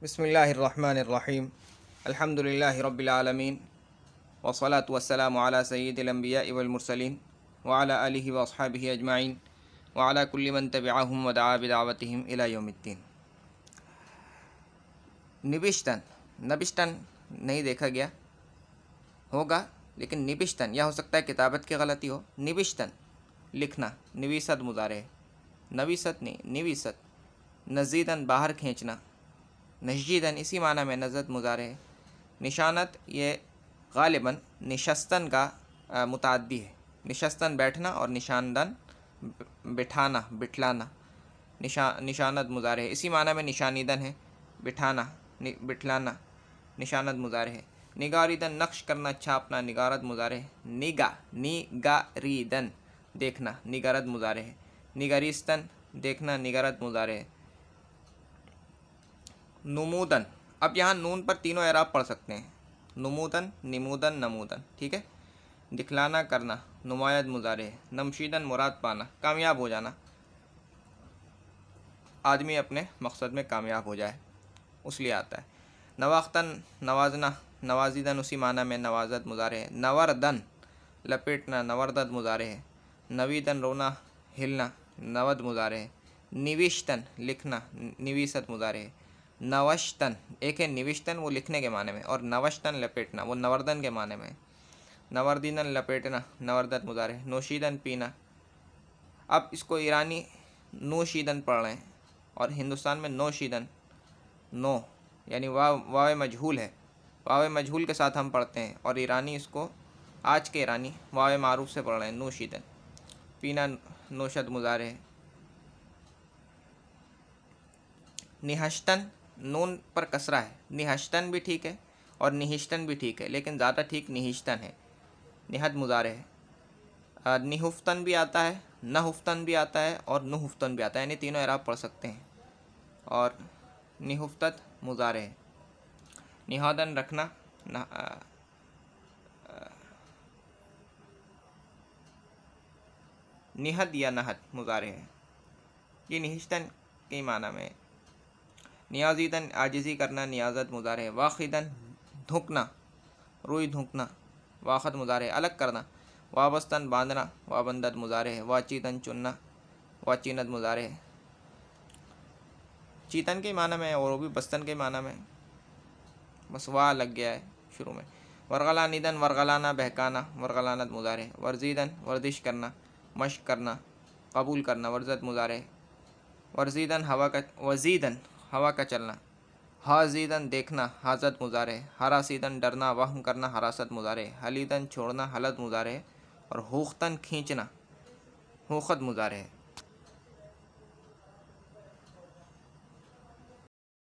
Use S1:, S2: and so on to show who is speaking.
S1: बिस्मिल्लाहिर्रहमानिर्रहीम अल्हम्दुलिल्लाहि रब्बिल आलमीन वस्सलातु वस्सलामु अला सय्यिदिल अंबिया'i वल मुरसलीन व अला आलिहि व अस्हाबिहि अजमाइन व अला कुल्लि मन तबिअहुम व दआ बिदावतिहिम इला यौमिद्दीन। निबिश्तन, नबिश्तन नहीं देखा गया होगा, लेकिन निबिश्तन यह हो सकता है किताबत की गलती हो। निबिश्तन लिखना, निवीसत मुज़ारे है, नवीसत नहीं निवीसत। नज़ीदन बाहर खींचना, नशीदन इसी माना में नज़त मुज़ारे है। निशानत ये गालिबन निशस्तन का मुताद्दी है। निशस्तन बैठना और निशानदन बिठाना बिठलाना। निशानत मुज़ारे है, इसी माना में निशानीदन है, बिठाना बिठलाना। निशानत मुज़ारे है। निगारीदन नक्श करना छापना, निगारत मुज़ारे है। निगारीदन देखना, निगारत मुज़ारे है। निगरिस्तन देखना, निगारत मुज़ारे है। नुमूदन, अब यहाँ नून पर तीनों एराब पढ़ सकते हैं, नुमूदन निमूदन नमूदन, ठीक है। दिखलाना करना, नुमायत मुज़ारे है। नमशीदन मुराद पाना, कामयाब हो जाना, आदमी अपने मकसद में कामयाब हो जाए उस लिए आता है। नवाख्तन नवाजना, नवाजिदन उसी माना में नवाजत मुज़ारे है। नवरदन लपेटना, नवरदत मुज़ारे है। नवीदन रोना हिलना, नवद मुज़ारे है। निविश्तन लिखना, निवीसत मुज़ारे है। नवश्तन एक है निविश्तन, वो लिखने के माने में, और नवश्तन लपेटना, वो नवर्दन के माने में। नवर्दीदन लपेटना, नवर्दत मुज़ारे है। नोशीदन पीना, अब इसको ईरानी नोशीदन पढ़ रहे हैं और हिंदुस्तान में नोशीदन, नो यानी वाव मजहूल है, वाव मजहूल के साथ हम पढ़ते हैं, और ईरानी इसको आज के ईरानी वाव मारूफ से पढ़ रहे हैं, नोशीदन। पीना नोशद मुज़ारे है। निहश्तन नून पर कसरा है, निहश्तन भी ठीक है और निहिश्तन भी ठीक है, लेकिन ज़्यादा ठीक निहिश्तन है। निहद मुज़ारे है। निहुफ्तन भी आता है, नहुफ्तन भी आता है और नुहुफ्तन भी आता है, यानी तीनों एराब पढ़ सकते हैं। और निहुफ्तत मुज़ारे है। निहादन रखना, निहद या नहद मुज़ारे है, ये निहिश्तन के माना में। नियाजीदन आजिज़ी करना, नियाजत मुज़ारे है। वाखिदन धुकना, रुई धुकना, वाखत मुज़ारे है, अलग करना। वाबस्तन बांधना, वाबंदत मुज़ारे है। वाचीदन चुनना, वाचीनत मुज़ारे है। चीतन के माना में और वो भी बस्तन के माना में, बस वाह लग गया है शुरू में। वर्गलानिदन वर्गलाना बहकाना, वर्गलानत मुज़ारे है। वर्जीदन वर्जिश करना, मश्क करना, कबूल करना, वर्जत मुज़ारे है। वर्जीदन वजीदन हवा का चलना। हाजीदन देखना, हाजत मुज़ारे है। हरासीदन डरना, वहम करना, हरासत मुज़ारे है। हलीदन छोड़ना, हलत मुज़ारे है। और हुख्तन खींचना, हुख्त मुज़ारे है।